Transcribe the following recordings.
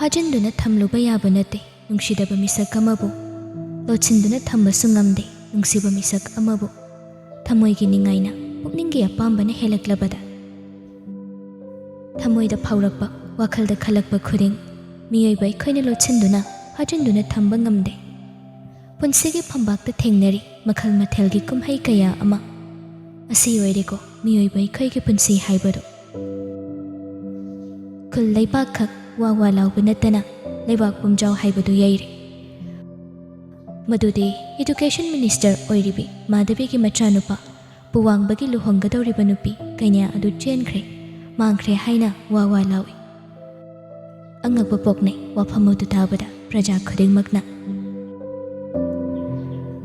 ꯐꯥꯖꯤꯟꯗꯨꯅ ꯊꯝꯂꯨꯕ ꯌꯥꯕ ꯅꯠꯇꯦ ꯅꯨꯡꯁꯤꯗꯕ ꯃꯤꯁꯛ ꯑꯃꯕꯨ ꯂꯣꯠꯁꯤꯟꯗꯨꯅ ꯊꯝꯕꯁꯨ ꯉꯝꯗꯦ ꯅꯨꯡꯁꯤꯕ ꯃꯤꯁꯛ ꯑꯃꯕꯨ ꯊꯃꯣꯏꯒꯤ ꯅꯤꯡꯉꯥꯏꯅ ꯄꯨꯛꯅꯤꯡꯒꯤ ꯑꯄꯥꯝꯕꯅ ꯍꯦꯜꯂꯛꯂꯕꯗ ꯊꯃꯣꯏꯗ ꯐꯥꯎꯔꯛꯄ ꯋꯥꯈꯜꯗ ꯈꯜꯂꯛꯄ ꯈꯨꯗꯤꯡ ꯃꯤꯑꯣꯏꯕ ꯑꯩꯈꯣꯏꯅ ꯂꯣꯠꯁꯤꯟꯗꯨꯅ ꯐꯥꯖꯤꯟꯗꯨꯅ ꯊꯝꯕ ꯉꯝꯗꯦ ꯄꯨꯟꯁꯤꯒꯤ ꯐꯝꯕꯥꯛꯇ ꯊꯦꯡꯅꯔꯤ ꯃꯈꯜ ꯃꯊꯦꯜꯒꯤ ꯀꯨꯝꯍꯩ ꯀꯌꯥ ꯑꯃ ꯑꯁꯤ ꯑꯣꯏꯔꯦꯀꯣ ꯃꯤꯑꯣꯏꯕ ꯑꯩꯈꯣꯏꯒꯤ ꯄꯨꯟꯁꯤ ꯍꯥꯏꯕꯗꯨ ꯈꯨꯜ ꯂꯩꯕꯥꯛꯈꯛ ꯋꯥ ꯋꯥ ꯂꯥꯎꯕ ꯅꯠꯇꯅ ꯂꯩꯕꯥꯛ ꯄꯨꯝꯖꯥꯎ ꯍꯥꯏꯕꯗꯨ ꯌꯩꯔꯦ ꯃꯗꯨꯗꯤ ꯏꯗꯨꯀꯦꯁꯟ ꯃꯤꯅꯤꯁꯇꯔ ꯑꯣꯏꯔꯤꯕꯤ ꯃꯥꯙꯕꯤꯒꯤ ꯃꯆꯥꯅꯨꯄꯥ ꯄꯨꯋꯥꯡꯕꯒꯤ ꯂꯨꯍꯣꯡꯒꯗꯧꯔꯤꯕ ꯅꯨꯄꯤ ꯀꯩꯅ꯭ꯌꯥ ꯑꯗꯨ ꯆꯦꯟꯈ꯭ꯔꯦ ꯃꯥꯡꯈ꯭ꯔꯦ ꯍꯥꯏꯅ ꯋꯥ ꯋꯥ ꯂꯥꯎꯏ ꯑꯉꯛꯄ ꯄꯣꯛꯅꯩ ꯋꯥꯐꯝ ꯑꯗꯨ ꯇꯥꯕꯗ ꯄ꯭ꯔꯖꯥ ꯈꯨꯗꯤꯡꯃꯛꯅ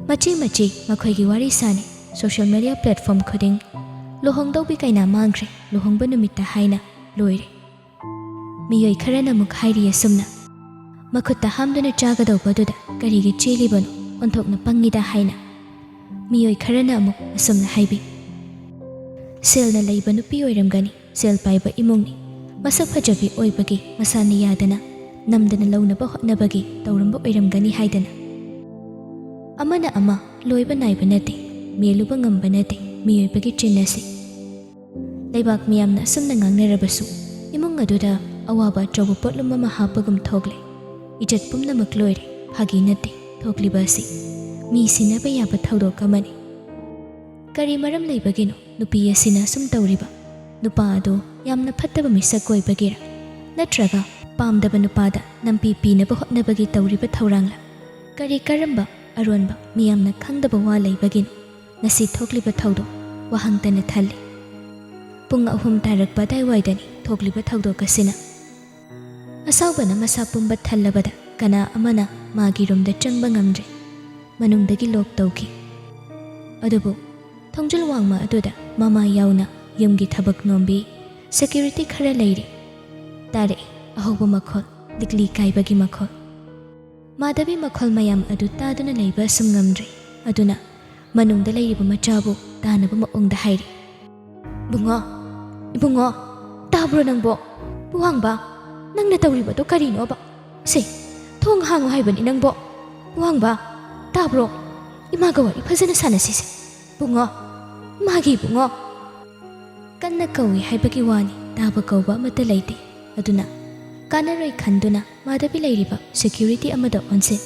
ꯃꯆꯤ ꯃꯆꯤ ꯃꯈꯣꯏꯒꯤ ꯋꯥꯔꯤ ꯁꯥꯅꯩ ꯁꯣꯁꯤꯌꯦꯜ ꯃꯤꯗꯤꯌꯥ ꯄ꯭ꯂꯦꯠꯐꯣꯔꯝ ꯈꯨꯗꯤꯡ ꯂꯨꯍꯣꯡꯗꯧꯕꯤ ꯀꯩꯅꯥ ꯃꯥꯡꯈ꯭ꯔꯦ ꯂꯨꯍꯣꯡꯕ ꯅꯨꯃꯤꯠꯇ ꯍꯥꯏꯅ ꯂꯣꯏꯔꯦ ꯃꯤꯑꯣꯏ ꯈꯔꯅ ꯑꯃꯨꯛ ꯍꯥꯏꯔꯤ ꯑꯁꯨꯝꯅ ꯃꯈꯨꯠꯇ ꯍꯥꯝꯗꯨꯅ ꯆꯥꯒꯗꯧꯕꯗꯨꯗ ꯀꯔꯤꯒꯤ ꯆꯦꯜꯂꯤꯕꯅꯣ ꯑꯣꯟꯊꯣꯛꯅ ꯄꯪꯉꯤꯗ ꯍꯥꯏꯅ ꯃꯤꯑꯣꯏ ꯈꯔꯅ ꯑꯃꯨꯛ ꯑꯁꯨꯝꯅ ꯍꯥꯏꯕꯤ ꯁꯦꯜꯅ ꯂꯩꯕ ꯅꯨꯄꯤ ꯑꯣꯏꯔꯝꯒꯅꯤ ꯁꯦꯜ ꯄꯥꯏꯕ ꯏꯃꯨꯡꯅꯤ ꯃꯁꯛ ꯐꯖꯕꯤ ꯑꯣꯏꯕꯒꯤ ꯃꯁꯥꯅ ꯌꯥꯗꯅ ꯅꯝꯗꯅ ꯂꯧꯅꯕ ꯍꯣꯠꯅꯕꯒꯤ ꯇꯧꯔꯝꯕ ꯑꯣꯏꯔꯝꯒꯅꯤ ꯍꯥꯏꯗꯅ ꯑꯃꯅ ꯑꯃ ꯂꯣꯏꯕ ナꯏꯕ ꯅꯠꯇꯦ ꯃꯦꯜꯂꯨꯕ ꯉꯝꯕ ꯅꯠꯇꯦ ꯃꯤꯑꯣꯏꯕꯒꯤ ꯆꯤꯟ ꯑꯁꯤ ꯂꯩꯕꯥꯛ ꯃꯤꯌꯥꯝꯅ ꯑꯁꯨꯝꯅ ꯉꯥꯡꯅꯔꯕꯁꯨ ꯏꯃꯨꯡ ꯑꯗꯨꯗ ꯑꯋꯥꯕ ꯑꯆꯧꯕ ꯄꯣꯠꯂꯨꯝ ꯑꯃ ꯍꯥꯞꯄꯒꯨꯝ ꯊꯣꯛꯂꯦ ꯏꯖꯠ ꯄꯨꯝꯅꯃꯛ ꯂꯣꯏꯔꯦ ꯐꯥꯒꯤ ꯅꯠꯇꯦ ꯊꯣꯛꯂꯤꯕ ꯑꯁꯤ ꯃꯤ ꯁꯤꯟꯅꯕ ꯌꯥꯕ ꯊꯧꯗꯣꯛ ꯑꯃꯅꯤ ꯀꯔꯤ ꯃꯔꯝ ꯂꯩꯕꯒꯤꯅꯣ ꯅꯨꯄꯤ ꯑꯁꯤꯅ ꯑꯁꯨꯝ ꯇꯧꯔꯤꯕ ꯅꯨꯄꯥ ꯑꯗꯨ ꯌꯥꯝꯅ ꯐꯠꯇꯕ ꯃꯤꯁꯛ ꯑꯣꯏꯕꯒꯤꯔ ꯅꯠꯇ꯭ꯔꯒ ꯄꯥꯝꯗꯕ ꯅꯨꯄꯥꯗ ꯅꯝꯄꯤ ꯄꯤꯅꯕ ꯍꯣꯠꯅꯕꯒꯤ ꯇꯧꯔꯤꯕ ꯊꯧꯔꯥꯡꯂ ꯀꯔꯤ ꯀꯔꯝꯕ ꯑꯔꯣꯟꯕ ꯃꯤꯌꯥꯝꯅ ꯈꯪꯗꯕ ꯋꯥ ꯂꯩꯕꯒꯤꯅꯣ ꯉꯁꯤ ꯊꯣꯛꯂꯤꯕ ꯊꯧꯗꯣꯛ ꯋꯥꯍꯪꯇꯅ ꯊꯜꯂꯤ ꯄꯨꯡ 3 ꯇꯥꯔꯛꯄ ꯑꯗꯥꯏꯋꯥꯏꯗꯅꯤ ꯊꯣꯛꯂꯤꯕ ꯊꯧꯗꯣꯛ ꯑꯁꯤꯅ ꯑꯁꯥꯎꯕꯅ ꯃꯁꯥ ꯄꯨꯝꯕ ꯊꯜꯂꯕꯗ ꯀꯅꯥ ꯑꯃꯅ ꯃꯥꯒꯤ ꯔꯨꯝꯗ ꯆꯪꯕ ꯉꯝꯗ꯭ꯔꯦ ꯃꯅꯨꯡꯗꯒꯤ ꯂꯣꯛ ꯇꯧꯈꯤ ꯑꯗꯨꯕꯨ ꯊꯣꯡꯖꯜ ꯋꯥꯡꯃ ꯑꯗꯨꯗ ꯃꯃꯥ ꯌꯥꯎꯅ ꯌꯨꯝꯒꯤ ꯊꯕꯛ ꯅꯣꯝꯕꯤ ꯁꯦꯀ꯭ꯌꯨꯔꯤꯇꯤ ꯈꯔ ꯂꯩꯔꯤ ꯇꯥꯔꯛꯏ ꯑꯍꯧꯕ ꯃꯈꯣꯜ ꯂꯤꯛꯂꯤ ꯀꯥꯏꯕꯒꯤ ꯃꯈꯣꯜ ꯃꯥꯙꯕꯤ ꯃꯈꯣꯜ ꯃꯌꯥꯝ ꯑꯗꯨ ꯇꯥꯗꯨꯅ ꯂꯩꯕ ꯑꯁꯨꯝ ꯉꯝꯗ꯭ꯔꯦ ꯑꯗꯨꯅ ꯃꯅꯨꯡꯗ ꯂꯩꯔꯤꯕ ꯃꯆꯥꯕꯨ ꯇꯥꯅꯕ ꯃꯑꯣꯡꯗ ꯍꯥꯏꯔꯤ ꯕꯨꯡꯉꯣ ꯏꯕꯨꯡꯉꯣ ꯇꯥꯕ꯭ꯔꯣ ꯅꯪꯕꯣ ꯄꯨꯋꯥꯡꯕ ꯅꯪꯅ ꯇꯧꯔꯤꯕꯗꯣ ꯀꯔꯤꯅꯣꯕ ꯁꯦ ꯊꯣꯡ ꯍꯥꯡꯉꯣ ꯍꯥꯏꯕꯅꯤ ꯅꯪꯕꯣ ꯄꯨꯋꯥꯡꯕ ꯇꯥꯕ꯭ꯔꯣ ꯏꯃꯥꯒ ꯋꯥꯔꯤ ꯐꯖꯅ ꯁꯥꯟꯅꯁꯤꯁꯦ ꯕꯨꯡꯉꯣ ꯏꯃꯥꯒꯤ ꯕꯨꯡꯉꯣ ꯀꯟꯅ ꯀꯧꯏ ꯍꯥꯏꯕꯒꯤ ꯋꯥꯅꯤ ꯇꯥꯕ ꯀꯧꯕ ꯑꯃꯠꯇ ꯂꯩꯇꯦ ꯑꯗꯨꯅ ꯀꯥꯟꯅꯔꯣꯏ ꯈꯟꯗꯨꯅ ꯃꯥꯙꯕꯤ ꯂꯩꯔꯤꯕ ꯁꯦꯀ꯭ꯌꯨꯔꯤꯇꯤ ꯑꯃꯗ ꯑꯣꯟꯁꯤꯟ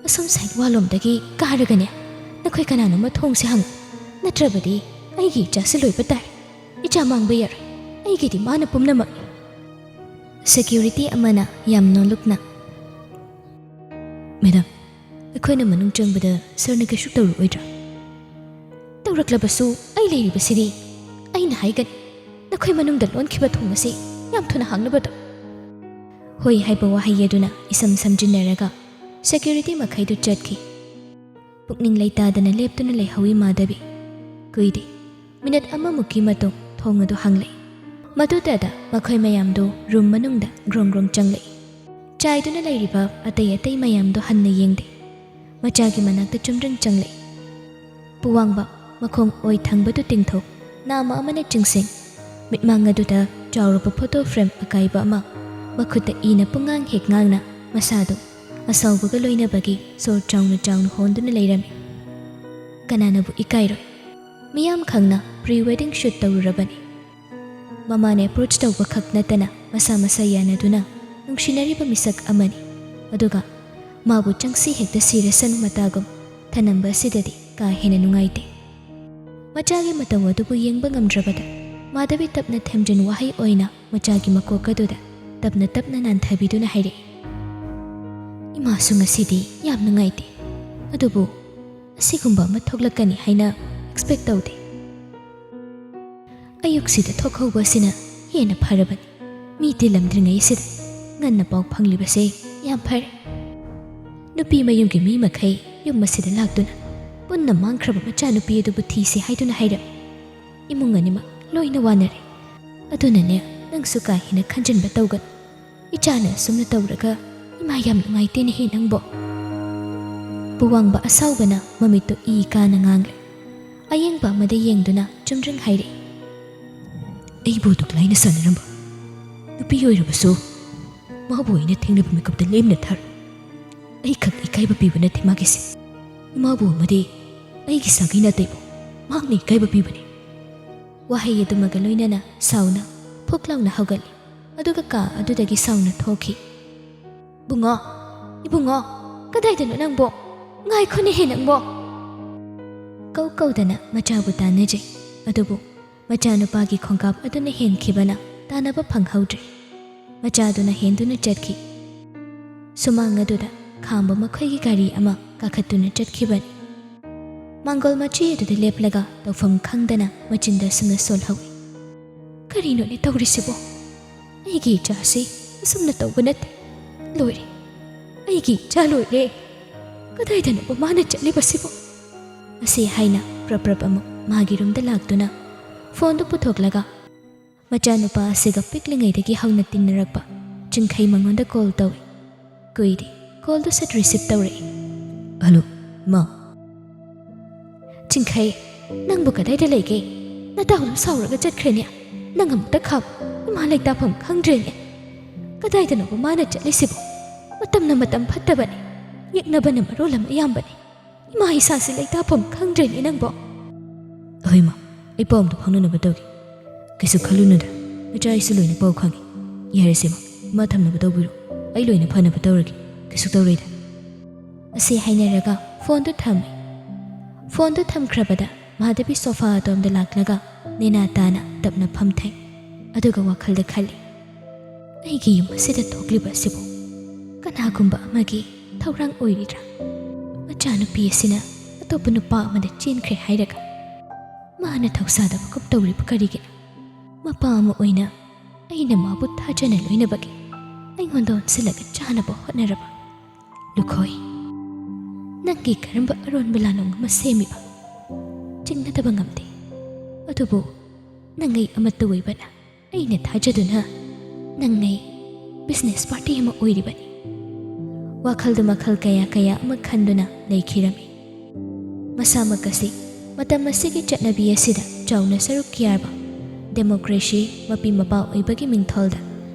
ꯑꯁꯣꯝ ꯁꯥꯏꯠ ꯋꯥꯂꯣꯝꯗꯒꯤ ꯀꯥꯔꯒꯅꯦ ꯅꯈꯣꯏ ꯀꯅꯥꯅꯣꯃ ꯊꯣꯡꯁꯦ ꯍꯪꯉꯨ ꯅꯠꯇ꯭ꯔꯕꯗꯤ ꯑꯩꯒꯤ ꯏꯆꯥꯁꯦ ꯂꯣꯏꯕ ꯇꯥꯔꯦ ꯏꯆꯥ ꯃꯥꯡꯕ ꯌꯥꯔꯣꯏ ꯑꯩꯒꯤꯗꯤ ꯃꯥꯅ ꯄꯨꯝꯅꯃꯛꯅꯤ ꯁꯦꯀ꯭ꯌꯨꯔꯤꯇꯤ ꯑꯃꯅ ꯌꯥꯝ ꯅꯣꯜꯂꯨꯛꯅ ꯃꯦꯗꯥꯝ ꯑꯩꯈꯣꯏꯅ ꯃꯅꯨꯡ ꯆꯪꯕꯗ ꯁꯔꯅ ꯀꯩꯁꯨ ꯇꯧꯔꯛꯑꯣꯏꯗ꯭ꯔꯥ ꯇꯧꯔꯛꯂꯕꯁꯨ ꯑꯩ ꯂꯩꯔꯤꯕꯁꯤꯗꯤ ꯑꯩꯅ ꯍꯥꯏꯒꯅꯤ ꯅꯈꯣꯏ ꯃꯅꯨꯡꯗ ꯂꯣꯟꯈꯤꯕ ꯊꯣꯡ ꯑꯁꯤ ꯌꯥꯝ ꯊꯨꯅ ꯍꯥꯡꯅꯕꯗꯣ ꯍꯣꯏ ꯍꯥꯏꯕ ꯋꯥꯍꯩ ꯑꯗꯨꯅ ꯏꯁꯝ ꯁꯝꯖꯤꯟꯅꯔꯒ ꯁꯦꯀ꯭ꯌꯨꯔꯤꯇꯤ ꯃꯈꯩꯗꯨ ꯆꯠꯈꯤ ꯄꯨꯛꯅꯤꯡ ꯂꯩꯇꯥꯗꯅ ꯂꯦꯞꯇꯨꯅ ꯂꯩꯍꯧꯏ ꯃꯥꯙꯕꯤ ꯀꯨꯏꯗꯦ ꯃꯤꯅꯠ ꯑꯃꯃꯨꯛꯀꯤ ꯃꯇꯨꯡ ꯊꯣꯡ ꯑꯗꯨ ꯍꯥꯡꯂꯛꯏ ꯃꯗꯨꯗ ꯃꯈꯣꯏ ꯃꯌꯥꯝꯗꯨ ꯔꯨꯝ ꯃꯅꯨꯡꯗ ꯒ꯭ꯔꯣꯡ ꯒ꯭ꯔꯣꯡ ꯆꯪꯂꯛꯏ ꯆꯥꯏꯗꯨꯅ ꯂꯩꯔꯤꯕ ꯑꯇꯩ ꯑꯇꯩ ꯃꯌꯥꯝꯗꯣ ꯍꯟꯅ ꯌꯦꯡꯗꯦ ꯃꯆꯥꯒꯤ ꯃꯅꯥꯛꯇ ꯆꯨꯝꯗ꯭ꯔꯤꯡ ꯆꯪꯂꯛꯏ ꯄꯨꯋꯥꯡꯕ ꯃꯈꯣꯡ ꯑꯣꯏ ꯊꯪꯕꯗꯨ ꯇꯤꯡꯊꯣꯛ ꯅꯥꯃ ꯑꯃꯅ ꯆꯤꯡꯁꯤꯡ ꯃꯤꯠꯃꯥꯡ ꯑꯗꯨꯗ ꯆꯥꯎꯔꯕ ꯐꯣꯇꯣ ꯐ꯭ꯔꯦꯝ ꯑꯀꯥꯏꯕ ꯑꯃ ꯃꯈꯨꯠꯇ ꯏꯅ ꯄꯨꯡꯉꯥꯡ ꯍꯦꯛ ꯉꯥꯡꯅ ꯃꯁꯥꯗꯨ ꯑꯁꯥꯎꯕꯒ ꯂꯣꯏꯅꯕꯒꯤ ꯁꯣꯔ ꯆꯥꯎꯅ ꯆꯥꯎꯅ ꯍꯣꯟꯗꯨꯅ ꯂꯩꯔꯝꯃꯤ ꯀꯅꯥꯅꯕꯨ ꯏꯀꯥꯏꯔꯣꯏ ꯃꯤꯌꯥꯝ ꯈꯪꯅ ꯄ꯭ꯔꯤ ꯋꯦꯗꯤꯡ ꯁꯨꯠ ꯇꯧꯔꯨꯔꯕꯅꯤ ꯃꯃꯥꯅ ꯑꯦꯄ꯭ꯔꯣꯆ ꯇꯧꯕ ꯈꯛ ꯅꯠꯇꯅ ꯃꯁꯥ ꯃꯁꯥ ꯌꯥꯅꯗꯨꯅ ꯅꯨꯡꯁꯤꯅꯔꯤꯕ ꯃꯤꯁꯛ ꯑꯃꯅꯤ ꯑꯗꯨꯒ ꯃꯥꯕꯨ ꯆꯪꯁꯤ ꯍꯦꯛꯇ ꯁꯤꯔꯁꯅꯨ ꯃꯇꯥꯒꯨꯝ ꯊꯅꯝꯕ ꯑꯁꯤꯗꯗꯤ ꯀꯥ ꯍꯦꯟꯅ ꯅꯨꯡꯉꯥꯏꯇꯦ ꯃꯆꯥꯒꯤ ꯃꯇꯧ ꯑꯗꯨꯕꯨ ꯌꯦꯡꯕ ꯉꯝꯗ꯭ꯔꯕꯗ ꯃꯥꯙꯕꯤ ꯇꯞꯅ ꯊꯦꯝꯖꯤꯟ ꯋꯥꯍꯩ ꯑꯣꯏꯅ ꯃꯆꯥꯒꯤ ꯃꯀꯣꯛ ꯑꯗꯨꯗ ꯇꯞꯅ ꯇꯞꯅ ꯅꯥꯟꯊꯕꯤꯗꯨꯅ ꯍꯥꯏꯔꯛꯏ ꯏꯃꯥꯁꯨ ꯉꯁꯤꯗꯤ ꯌꯥꯝ ꯅꯨꯡꯉꯥꯏꯇꯦ ꯑꯗꯨꯕꯨ ꯑꯁꯤꯒꯨꯝꯕ ꯑꯃ ꯊꯣꯛꯂꯛꯀꯅꯤ ꯍꯥꯏꯅ ꯑꯦꯛꯁꯄꯦꯛ ꯇꯧꯗꯦ ꯑꯌꯨꯛꯁꯤꯗ ꯊꯣꯛꯍꯧꯕ ꯑꯁꯤꯅ ꯍꯦꯟꯅ ꯐꯔꯕꯅꯤ ꯃꯤ ꯇꯤꯜꯂꯝꯗ꯭ꯔꯤꯉꯩꯁꯤꯗ ꯉꯟꯅ ꯄꯥꯎ ꯐꯪꯂꯤꯕꯁꯦ ꯌꯥꯝ ꯐꯔꯦ ꯅꯨꯄꯤ ꯃꯌꯨꯝꯒꯤ ꯃꯤ ꯃꯈꯩ ꯌꯨꯝ ꯑꯁꯤꯗ ꯂꯥꯛꯇꯨꯅ ꯄꯨꯟꯅ ꯃꯥꯡꯈ꯭ꯔꯕ ꯃꯆꯥꯅꯨꯄꯤ ꯑꯗꯨꯕꯨ ꯊꯤꯁꯤ ꯍꯥꯏꯗꯨꯅ ꯍꯥꯏꯔꯝꯃꯤ ꯏꯃꯨꯡ ꯑꯅꯤꯃꯛ ꯂꯣꯏꯅ ꯋꯥꯅꯔꯦ ꯑꯗꯨꯅꯅꯦ ꯅꯪꯁꯨ ꯀꯥ ꯍꯦꯟꯅ ꯈꯟꯖꯤꯟꯕ ꯇꯧꯒꯅꯨ ꯏꯆꯥꯅ ꯑꯁꯨꯝꯅ ꯇꯧꯔꯒ ꯏꯃꯥ ꯌꯥꯝ ꯅꯨꯡꯉꯥꯏꯇꯦꯅꯦꯍꯦ ꯅꯪꯕꯣ ꯄꯨꯋꯥꯡꯕ ꯑꯁꯥꯎꯕꯅ ꯃꯃꯤꯠꯇꯨ ꯏ ꯀꯥꯅ ꯉꯥꯡꯂꯦ ꯑꯌꯦꯡꯕ ꯑꯃꯗ ꯌꯦꯡꯗꯨꯅ ꯆꯨꯝꯗ꯭ꯔꯤꯡ ꯍꯥꯏꯔꯛꯏ ꯑꯩꯕꯨ ꯗꯨꯛ ꯂꯥꯏꯅ ꯁꯥꯟꯅꯔꯝꯕ ꯅꯨꯄꯤ ꯑꯣꯏꯔꯕꯁꯨ ꯃꯥꯕꯨ ꯑꯩꯅ ꯊꯦꯡꯅꯕ ꯃꯤꯀꯨꯞꯇ ꯂꯦꯝꯅ ꯊꯥꯔ ꯑꯩ ꯈꯛ ꯏꯀꯥꯏꯕ ꯄꯤꯕ ꯅꯠꯇꯦ ꯃꯥꯒꯤꯁꯦ ꯏꯃꯥꯕꯨ ꯑꯃꯗꯤ ꯑꯩꯒꯤ ꯁꯥꯒꯩ ꯅꯥꯇꯩꯕꯨ ꯃꯍꯥꯛꯅ ꯏꯀꯥꯏꯕ ꯄꯤꯕꯅꯤ ꯋꯥꯍꯩ ꯑꯗꯨꯃꯒ ꯂꯣꯏꯅꯅ ꯁꯥꯎꯅ ꯐꯨꯛ ꯂꯥꯎꯅ ꯍꯧꯒꯠꯂꯤ ꯑꯗꯨꯒ ꯀꯥ ꯑꯗꯨꯗꯒꯤ ꯁꯥꯎꯅ ꯊꯣꯛꯈꯤ ꯕꯨꯡꯉꯣ ꯏꯕꯨꯡꯉꯣ ꯀꯗꯥꯏꯗꯅꯣ ꯅꯪꯕꯣ ꯉꯥꯏꯈꯣꯅꯦꯍꯦ ꯅꯪꯕꯣ ꯀꯧ ꯀꯧꯗꯅ ꯃꯆꯥꯕꯨ ꯇꯥꯟꯅꯖꯩ ꯑꯗꯨꯕꯨ ꯃꯆꯥꯅꯨꯄꯥꯒꯤ ꯈꯣꯡꯀꯥꯞ ꯑꯗꯨꯅ ꯍꯦꯟꯈꯤꯕꯅ ꯇꯥꯟꯅꯕ ꯐꯪꯍꯧꯗ꯭ꯔꯦ ꯃꯆꯥꯗꯨꯅ ꯍꯦꯟꯗꯨꯅ ꯆꯠꯈꯤ ꯁꯨꯃꯥꯡ ꯑꯗꯨꯗ ꯈꯥꯝꯕ ꯃꯈꯣꯏꯒꯤ ꯒꯥꯔꯤ ꯑꯃ ꯀꯥꯈꯠꯇꯨꯅ ꯆꯠꯈꯤꯕꯅꯤ ꯃꯥꯡꯒꯣꯜ ꯃꯆꯤ ꯑꯗꯨꯗ ꯂꯦꯞꯂꯒ ꯇꯧꯐꯝ ꯈꯪꯗꯅ ꯃꯆꯤꯟꯗ ꯑꯁꯨꯝꯅ ꯁꯣꯜꯍꯧꯏ ꯀꯔꯤꯅꯣꯅꯦ ꯇꯧꯔꯤꯁꯤꯕꯣ ꯑꯩꯒꯤ ꯏꯆꯥꯁꯤ ꯑꯁꯨꯝꯅ ꯇꯧꯕ ꯅꯠꯇꯦ ꯂꯣꯏꯔꯦ ꯑꯩꯒꯤ ꯏꯆꯥ ꯂꯣꯏꯔꯦ ꯀꯗꯥꯏꯗꯅꯣ ꯃꯥꯅ ꯆꯠꯂꯤꯕꯁꯤꯕꯣ ꯑꯁꯤ ꯍꯥꯏꯅ ꯄ꯭ꯔꯞ ꯑꯃꯨꯛ ꯃꯥꯒꯤ ꯔꯨꯝꯗ ꯂꯥꯛꯇꯨꯅ ꯐꯣꯟꯗꯨ ꯄꯨꯊꯣꯛꯂꯒ ꯃꯆꯥꯅꯨꯄꯥ ꯑꯁꯤꯒ ꯄꯤꯛꯂꯤꯉꯩꯗꯒꯤ ꯍꯧꯅ ꯇꯤꯟꯅꯔꯛꯄ ꯆꯤꯡꯈꯩ ꯃꯉꯣꯟꯗ ꯀꯣꯜ ꯇꯧꯏ ꯀꯨꯏꯗꯦ ꯀꯣꯜꯗꯨ ꯁꯠ ꯔꯤꯁꯤꯞ ꯇꯧꯔꯛꯏ ꯍꯜꯂꯣ ꯃꯥ ꯆꯤꯡꯈꯩ ꯅꯪꯕꯨ ꯀꯗꯥꯏꯗ ꯂꯩꯒꯦ ꯅꯇꯥꯎꯗꯨ ꯁꯥꯎꯔꯒ ꯆꯠꯈ꯭ꯔꯦꯅꯦ ꯅꯪ ꯑꯃꯨꯛꯇ ꯈꯥꯝꯃꯨ ꯏꯃꯥ ꯂꯩꯇꯥꯐꯝ ꯈꯪꯗ꯭ꯔꯦꯅꯦ ꯀꯗꯥꯏꯗꯅꯣꯕ ꯃꯥꯅ ꯆꯠꯂꯤꯁꯤꯕꯣ ꯃꯇꯝꯅ ꯃꯇꯝ ꯐꯠꯇꯕꯅꯤ ꯌꯦꯛꯅꯕꯅ ꯃꯔꯣꯜ ꯑꯃ ꯑꯌꯥꯝꯕꯅꯤ ꯏꯃꯥ ꯏꯁꯥꯁꯤ ꯂꯩꯇꯥꯐꯝ ꯈꯪꯗ꯭ꯔꯦꯅꯦ ꯅꯪꯕꯣ ꯑꯍꯣꯏ ꯃꯥ ꯑꯩ ꯄꯥꯎ ꯑꯝꯇ ꯐꯥꯎꯅꯅꯕ ꯇꯧꯒꯦ ꯀꯩꯁꯨ ꯈꯜꯂꯨꯅꯨꯗ ꯅꯆꯥ ꯑꯩꯁꯨ ꯂꯣꯏꯅ ꯄꯥꯎ ꯈꯪꯉꯤ ꯌꯥꯔꯦꯁꯦ ꯃꯥ ꯏꯃꯥ ꯊꯝꯅꯕ ꯇꯧꯕꯤꯔꯣ ꯑꯩ ꯂꯣꯏꯅ ꯐꯅꯕ ꯇꯧꯔꯒꯦ ꯀꯩꯁꯨ ꯇꯧꯔꯣꯏꯗ ꯑꯁꯤ ꯍꯥꯏꯅꯔꯒ ꯐꯣꯟꯗꯨ ꯊꯝꯃꯤ ꯐꯣꯟꯗꯨ ꯊꯝꯈ꯭ꯔꯕꯗ ꯃꯥꯙꯕꯤ ꯁꯣꯐꯥ ꯑꯗꯣꯝꯗ ꯂꯥꯛꯂꯒ ꯅꯦꯅꯥ ꯇꯥꯅ ꯇꯞꯅ ꯐꯝꯊꯩ ꯑꯗꯨꯒ ꯋꯥꯈꯜꯗ ꯈꯜꯂꯤ ꯑꯩꯒꯤ ꯌꯨꯝ ꯑꯁꯤꯗ ꯊꯣꯛꯂꯤꯕ ꯑꯁꯤꯕꯨ ꯀꯅꯥꯒꯨꯝꯕ ꯑꯃꯒꯤ ꯊꯧꯔꯥꯡ ꯑꯣꯏꯔꯤꯗ꯭ꯔꯥ ꯃꯆꯥꯅꯨꯄꯤ ꯑꯁꯤꯅ ꯑꯇꯣꯞꯄ ꯅꯨꯄꯥ ꯑꯃꯗ ꯆꯦꯟꯈ꯭ꯔꯦ ꯍꯥꯏꯔꯒ ꯃꯥꯅ ꯊꯧꯁꯥꯗꯕꯒꯨꯝ ꯇꯧꯔꯤꯕ ꯀꯔꯤꯒꯤꯅꯣ ꯃꯄꯥ ꯑꯃ ꯑꯣꯏꯅ ꯑꯩꯅ ꯃꯥꯕꯨ ꯊꯥꯖꯅ ꯂꯣꯏꯅꯕꯒꯤ ꯑꯩꯉꯣꯟꯗ ꯑꯣꯟꯁꯤꯜꯂꯒ ꯆꯥꯅꯕ ꯍꯣꯠꯅꯔꯕ ꯂꯨꯈꯣꯏ ꯅꯪꯒꯤ ꯀꯔꯝꯕ ꯑꯔꯣꯟꯕ ꯂꯥꯅꯣꯡ ꯑꯃ ꯁꯦꯝꯃꯤꯕ ꯆꯤꯡꯅꯗꯕ ꯉꯝꯗꯦ ꯑꯗꯨꯕꯨ ꯅꯪꯉꯩ ꯑꯃꯠꯇ ꯑꯣꯏꯕꯅ ꯑꯩꯅ ꯊꯥꯖꯗꯨꯅ ꯅꯪꯉꯩ ꯕꯤꯖꯤꯅꯦꯁ ꯄꯥꯔꯇꯤ ꯑꯃ ꯑꯣꯏꯔꯤꯕꯅꯤ ꯋꯥꯈꯜꯗ ꯃꯈꯜ ꯀꯌꯥ ꯑꯃ ꯈꯟꯗꯨꯅ ꯂꯩꯈꯤꯔꯝꯃꯤ ꯃꯁꯥꯃꯛ ꯑꯁꯤ ꯃꯇꯝ ꯑꯁꯤꯒꯤ ꯆꯠꯅꯕꯤ ꯑꯁꯤꯗ ꯆꯥꯎꯅ ꯁꯔꯨꯛ ꯌꯥꯕ ꯗꯦꯃꯣꯀ꯭ꯔꯦꯁꯤ ꯃꯄꯤ ꯃꯄꯥ ꯑꯣꯏꯕꯒꯤ ꯃꯤꯡꯊꯣꯜꯗ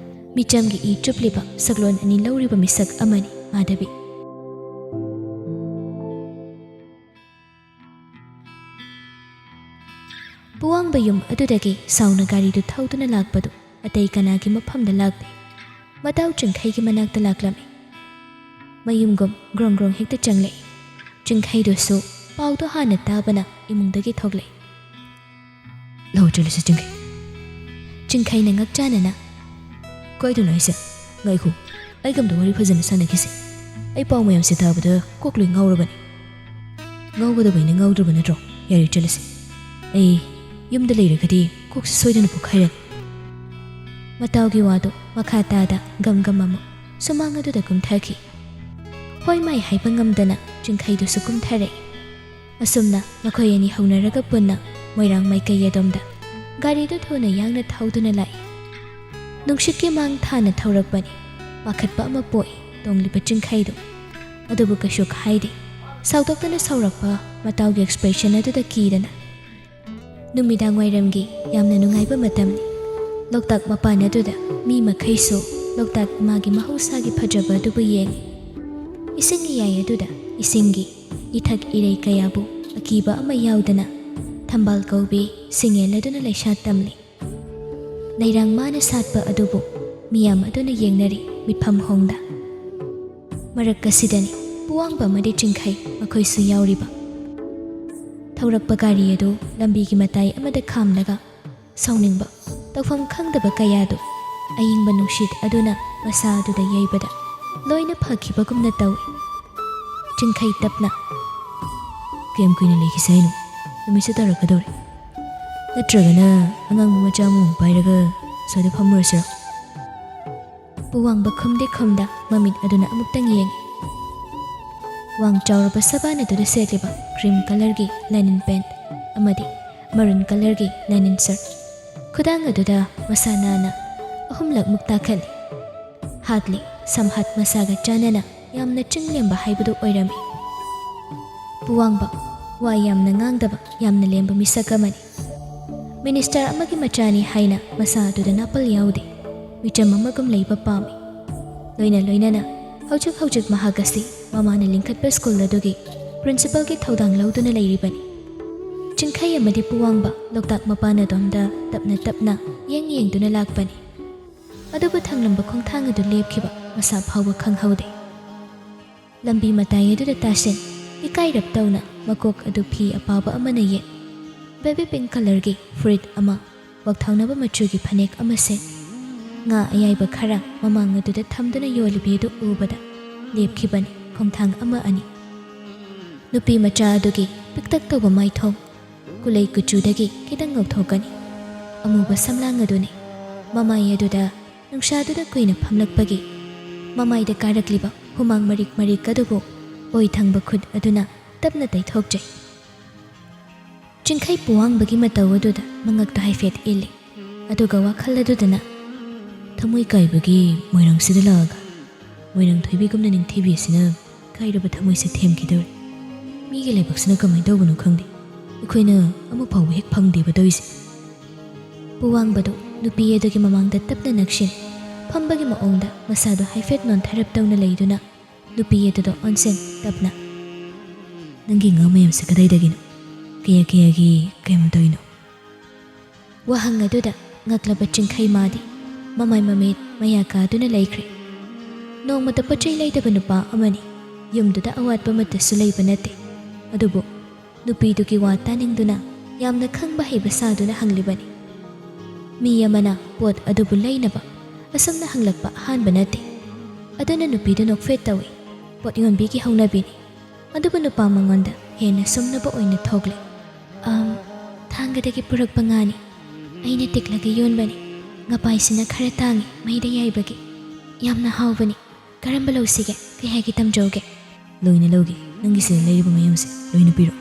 ꯃꯤꯆꯝꯒꯤ ꯏ ꯆꯨꯞꯂꯤꯕ ꯁꯛꯂꯣꯟ ꯑꯅꯤ ꯂꯧꯔꯤꯕ ꯃꯤꯁꯛ ꯑꯃꯅꯤ ꯃꯥꯙꯕꯤ ꯄꯨꯋꯥꯡꯕ ꯌꯨꯝ ꯑꯗꯨꯗꯒꯤ ꯁꯥꯎꯅ ꯒꯥꯔꯤꯗꯨ ꯊꯧꯗꯨꯅ ꯂꯥꯛꯄꯗꯨ ꯑꯇꯩ ꯀꯅꯥꯒꯤ ꯃꯐꯝꯗ ꯂꯥꯛꯇꯦ ꯃꯇꯥꯎ ꯆꯤꯡꯈꯩꯒꯤ ꯃꯅꯥꯛꯇ ꯂꯥꯛꯂꯝꯃꯤ ꯃꯌꯨꯝꯒꯨꯝ ꯒ꯭ꯔꯣꯡ ꯒ꯭ꯔꯣꯡ ꯍꯦꯛꯇ ꯆꯪꯂꯛꯏ ꯆꯤꯡꯈꯩꯗꯨꯁꯨ ꯄꯥꯎꯗꯣ ꯍꯥꯟꯅ ꯇꯥꯕꯅ ꯏꯃꯨꯡꯗꯒꯤ ꯊꯣꯛꯂꯛꯏ ꯂꯧ ꯆꯠꯂꯁꯤ ꯆꯤꯡꯈꯩꯅ ꯉꯛꯆꯥꯅꯅ ꯀꯣꯏꯗꯨꯅꯣ ꯑꯩꯁꯦ ꯉꯥꯏꯈꯣ ꯑꯩꯒꯝꯗ ꯋꯥꯔꯤ ꯐꯖꯅ ꯁꯥꯟꯅꯈꯤꯁꯦ ꯑꯩ ꯄꯥꯎ ꯃꯌꯥꯝꯁꯦ ꯇꯥꯕꯗ ꯀꯣꯛ ꯂꯣꯏ ꯉꯥꯎꯔꯕꯅꯤ ꯉꯥꯎꯒꯗꯕꯩꯅ ꯉꯥꯎꯗ꯭ꯔꯕ ꯅꯠꯇ꯭ꯔꯣ ꯌꯥꯔꯦ ꯆꯠꯂꯁꯤ ꯑꯩ ꯌꯨꯝꯗ ꯂꯩꯔꯒꯗꯤ ꯀꯣꯛꯁꯦ ꯁꯣꯏꯗꯅ ꯄꯣꯛꯈꯥꯏꯔꯅꯤ ꯃꯇꯥꯎꯒꯤ ꯋꯥꯗꯨ ꯃꯈꯥ ꯇꯥꯗ ꯒꯝ ꯑꯃꯨꯛ ꯁꯨꯃꯥꯡ ꯑꯗꯨꯗ ꯀꯨꯝꯊꯈꯤ ꯍꯣꯏ ꯃꯥꯏ ꯍꯥꯏꯕ ꯉꯝꯗꯅ ꯆꯤꯡꯈꯩꯗꯨꯁꯨ ꯀꯨꯝꯊꯔꯛꯏ ꯑꯁꯨꯝꯅ ꯃꯈꯣꯏ ꯑꯅꯤ ꯍꯧꯅꯔꯒ ꯄꯨꯟꯅ ꯃꯣꯏꯔꯥꯡ ꯃꯥꯏꯀꯩ ꯑꯗꯣꯝꯗ ꯒꯥꯔꯤꯗꯨ ꯊꯨꯅ ꯌꯥꯡꯅ ꯊꯧꯗꯨꯅ ꯂꯥꯛꯏ ꯅꯨꯡꯁꯤꯠꯀꯤ ꯃꯥꯡ ꯊꯥꯅ ꯊꯧꯔꯛꯄꯅꯤ ꯄꯥꯈꯠꯄ ꯑꯃ ꯄꯣꯛꯏ ꯇꯣꯡꯂꯤꯕ ꯆꯤꯡꯈꯩꯗꯨ ꯑꯗꯨꯕꯨ ꯀꯩꯁꯨ ꯍꯥꯏꯗꯦ ꯁꯥꯎꯗꯣꯛꯇꯅ ꯁꯧꯔꯛꯄ ꯃꯇꯥꯎꯒꯤ ꯑꯦꯛꯁꯄ꯭ꯔꯦꯁꯟ ꯑꯗꯨꯗ ꯀꯤꯗꯅ ꯅꯨꯃꯤꯗꯥꯡ ꯋꯥꯏꯔꯝꯒꯤ ꯌꯥꯝꯅ ꯅꯨꯡꯉꯥꯏꯕ ꯃꯇꯝꯅꯤ ꯂꯣꯛꯇꯥꯛ ꯃꯄꯥꯟ ꯑꯗꯨꯗ ꯃꯤ ꯃꯈꯩꯁꯨ ꯂꯣꯛꯇꯥꯛ ꯃꯥꯒꯤ ꯃꯍꯧꯁꯥꯒꯤ ꯐꯖꯕ ꯑꯗꯨꯕꯨ ꯌꯦꯡꯉꯤ ꯏꯁꯤꯡ ꯏꯌꯥꯏ ꯑꯗꯨꯗ ꯏꯁꯤꯡꯒꯤ ꯏꯊꯛ ꯏꯔꯩ ꯀꯌꯥꯕꯨ ꯑꯀꯤꯕ ꯑꯃ ꯌꯥꯎꯗꯅ ꯊꯝꯕꯥꯜ ꯀꯧꯕꯤ ꯁꯤꯡꯌꯦꯜ ꯑꯗꯨꯅ ꯂꯩꯁꯥ ꯇꯝꯂꯤ ꯂꯩꯔꯥꯡ ꯃꯥꯅ ꯁꯥꯠꯄ ꯑꯗꯨꯕꯨ ꯃꯤꯌꯥꯝ ꯑꯗꯨꯅ ꯌꯦꯡꯅꯔꯤ ꯃꯤꯠꯐꯝ ꯍꯣꯡꯗ ꯃꯔꯛ ꯑꯁꯤꯗꯅꯤ ꯄꯨꯋꯥꯡꯕ ꯑꯃꯗꯤ ꯆꯤꯡꯈꯩ ꯃꯈꯣꯏꯁꯨ ꯌꯥꯎꯔꯤꯕ ꯊꯧꯔꯛꯄ ꯒꯥꯔꯤ ꯑꯗꯨ ꯂꯝꯕꯤꯒꯤ ꯃꯇꯥꯏ ꯑꯃꯗ ꯈꯥꯝꯂꯒ ꯁꯥꯎꯅꯤꯡꯕ ꯇꯧꯐꯝ ꯈꯪꯗꯕ ꯀꯌꯥꯗꯨ ꯑꯏꯪꯕ ꯅꯨꯡꯁꯤꯠ ꯑꯗꯨꯅ ꯃꯁꯥ ꯑꯗꯨꯗ ꯌꯩꯕꯗ ꯂꯣꯏꯅ ꯐꯈꯤꯕꯒꯨꯝꯅ ꯇꯧꯏ ꯆꯤꯡꯈꯩ ꯇꯞꯅ ꯀꯌꯥꯝ ꯀꯨꯏꯅ ꯂꯩꯈꯤꯁꯦ ꯍꯥꯏꯅꯣ ꯅꯨꯃꯤꯠꯁꯨ ꯇꯥꯔꯛꯀꯗꯧꯔꯦ ꯅꯠꯇ꯭ꯔꯒꯅ ꯑꯉꯥꯡꯕ ꯃꯆꯥ ꯑꯃꯃꯨꯛ ꯄꯥꯏꯔꯒ ꯁ꯭ꯋꯥꯏꯗ ꯐꯝꯃꯨꯔꯁꯤꯔꯣ ꯄꯨꯋꯥꯡꯕ ꯈꯨꯝꯗꯦ ꯈꯨꯝꯗ ꯃꯃꯤꯠ ꯑꯗꯨꯅ ꯑꯃꯨꯛꯇꯪ ꯌꯦꯡꯉꯤ ꯋꯥꯡ ꯆꯥꯎꯔꯕ ꯁꯕꯥꯟ ꯑꯗꯨꯗ ꯁꯦꯠꯂꯤꯕ ꯀ꯭ꯔꯤꯝ ꯀꯂꯔꯒꯤ ꯂꯦꯅꯤꯟ ꯄꯦꯟꯠ ꯑꯃꯗꯤ ꯃꯔꯨꯟ ꯀꯂꯔꯒꯤ ꯂꯦꯅꯤꯟ ꯁꯔꯠ ꯈꯨꯗꯥꯡ ꯑꯗꯨꯗ ꯃꯁꯥ ꯅꯥꯟꯅ 3ꯂꯛꯃꯨꯛ ꯇꯥꯈꯠꯂꯤ ꯍꯥꯠꯂꯤ ꯁꯝꯍꯥꯠ ꯃꯁꯥꯒ ꯆꯥꯟꯅꯅ ꯌꯥꯝꯅ ꯆꯤꯡꯂꯦꯝꯕ ꯍꯥꯏꯕꯗꯨ ꯑꯣꯏꯔꯝꯃꯤ ꯄꯨꯋꯥꯡꯕ ꯋꯥ ꯌꯥꯝꯅ ꯉꯥꯡꯗꯕ ꯌꯥꯝꯅ ꯂꯦꯝꯕ ꯃꯤꯁꯛ ꯑꯃꯅꯤ ꯃꯤꯅꯤꯁꯇꯔ ꯑꯃꯒꯤ ꯃꯆꯥꯅꯤ ꯍꯥꯏꯅ ꯃꯁꯥ ꯑꯗꯨꯗ ꯅꯥꯄꯜ ꯌꯥꯎꯗꯦ ꯃꯤꯆꯝ ꯑꯃꯒꯨꯝ ꯂꯩꯕ ꯄꯥꯝꯃꯤ loinana hojik mahak asi mamana lingkhatpa school adugi principal ki thodang lauduna leiribani chingkhai amadi puwangba loktak mapana domda tapna yengduna lakpani adubu thanglamba khongthang adu lepkhiba masa phawba khanghaude lambi matai adu tasen ikai rap tawna makok adu phi apaba amana ye baby pink color gi fruit ama wakthaunaba machugi phanek ama se nga ayaiba khara mamang adu da thamduna yolibi adu ubada lepkhibani khongthang ama ani nupi macha adugi piktak tawba maithong kulai kuchudagi kidang ngauthokani amuba samlang aduni mamai aduda nungshaduna kuina phamlakpagi mamai da karakliba humang marik kadubu oi thangba khud aduna tapna taithokjai chingkhai puwang bagi mataw aduda mangak ta haifet ile aduga wakhal adudana thamoi kaibagi moirang sidalaga moirang thoibi gumna ning thibi sina kairaba thamoi se themkidor migi lebaksina kamai dawbanu khangdi ꯑꯩꯈꯣꯏꯅ ꯑꯃꯨꯛ ꯐꯥꯎꯕ ꯍꯦꯛ ꯐꯪꯗꯦꯕ ꯇꯧꯔꯤꯁꯦ ꯄꯨꯋꯥꯡꯕꯗꯣ ꯅꯨꯄꯤ ꯑꯗꯨꯒꯤ ꯃꯃꯥꯡꯗ ꯇꯞꯅ ꯅꯛꯁꯤꯟ ꯐꯝꯕꯒꯤ ꯃꯑꯣꯡꯗ ꯃꯁꯥꯗꯣ ꯍꯥꯏꯐꯦꯠ ꯅꯣꯟꯊꯔꯞ ꯇꯧꯅ ꯂꯩꯗꯨꯅ ꯅꯨꯄꯤ ꯑꯗꯨꯗꯣ ꯑꯣꯟꯁꯦꯟ ꯇꯞꯅ ꯅꯪꯒꯤ ꯉꯥ ꯃꯌꯥꯝꯁꯦ ꯀꯗꯥꯏꯗꯒꯤꯅꯣ ꯀꯌꯥꯒꯤ ꯀꯌꯥꯝ ꯇꯧꯔꯤꯅꯣ ꯋꯥꯍꯪ ꯑꯗꯨꯗ ꯉꯛꯂꯕ ꯆꯤꯡꯈꯩ ꯃꯥꯗꯤ ꯃꯃꯥꯏ ꯃꯃꯤꯠ ꯃꯌꯥ ꯀꯥꯗꯨꯅ ꯂꯩꯈ꯭ꯔꯦ ꯅꯣꯡꯃꯇ ꯄꯣꯠꯆꯩ ꯂꯩꯗꯕ ꯅꯨꯄꯥ ꯑꯃꯅꯤ ꯌꯨꯝꯗꯨꯗ ꯑꯋꯥꯠꯄ ꯑꯃꯠꯇꯁꯨ ꯂꯩꯕ ꯅꯠꯇꯦ ꯑꯗꯨꯕꯨ ꯅꯨꯄꯤꯗꯨꯒꯤ ꯋꯥ ꯇꯥꯅꯤꯡꯗꯨꯅ ꯌꯥꯝꯅ ꯈꯪꯕ ꯍꯩꯕ ꯁꯥꯗꯨꯅ ꯍꯪꯂꯤꯕꯅꯤ ꯃꯤ ꯑꯃꯅ ꯄꯣꯠ ꯑꯗꯨꯕꯨ ꯂꯩꯅꯕ ꯑꯁꯨꯝꯅ ꯍꯪꯂꯛꯄ ꯑꯍꯥꯟꯕ ꯅꯠꯇꯦ ꯑꯗꯨꯅ ꯅꯨꯄꯤꯗꯨ ꯅꯣꯛꯐꯦꯠ ꯇꯧꯏ ꯄꯣꯠ ꯌꯣꯟꯕꯤꯒꯤ ꯍꯧꯅꯕꯤꯅꯤ ꯑꯗꯨꯕꯨ ꯅꯨꯄꯥ ꯃꯉꯣꯟꯗ ꯍꯦꯟꯅ ꯁꯨꯝꯅꯕ ꯑꯣꯏꯅ ꯊꯣꯛꯂꯦ ꯊꯥꯡꯒꯗꯒꯤ ꯄꯨꯔꯛꯄ ꯉꯥꯅꯤ ꯑꯩꯅ ꯇꯤꯛꯂꯒ ꯌꯣꯟꯕꯅꯤ ꯉꯄꯥꯏꯁꯤꯅ ꯈꯔ ꯇꯥꯡꯉꯤ ꯃꯩꯗ ꯌꯥꯏꯕꯒꯤ ꯌꯥꯝꯅ ꯍꯥꯎꯕꯅꯤ ꯀꯔꯝꯕ ꯂꯧꯁꯤꯒꯦ ꯀꯩ ꯍꯥꯏꯒꯦ ꯇꯝꯖꯧꯒꯦ ꯂꯣꯏꯅ ꯂꯧꯒꯦ ꯅꯪꯒꯤꯁꯤꯗ ꯂꯩꯔꯤꯕ ꯃꯌꯥꯝꯁꯦ ꯂꯣꯏꯅ ꯄꯤꯔꯣ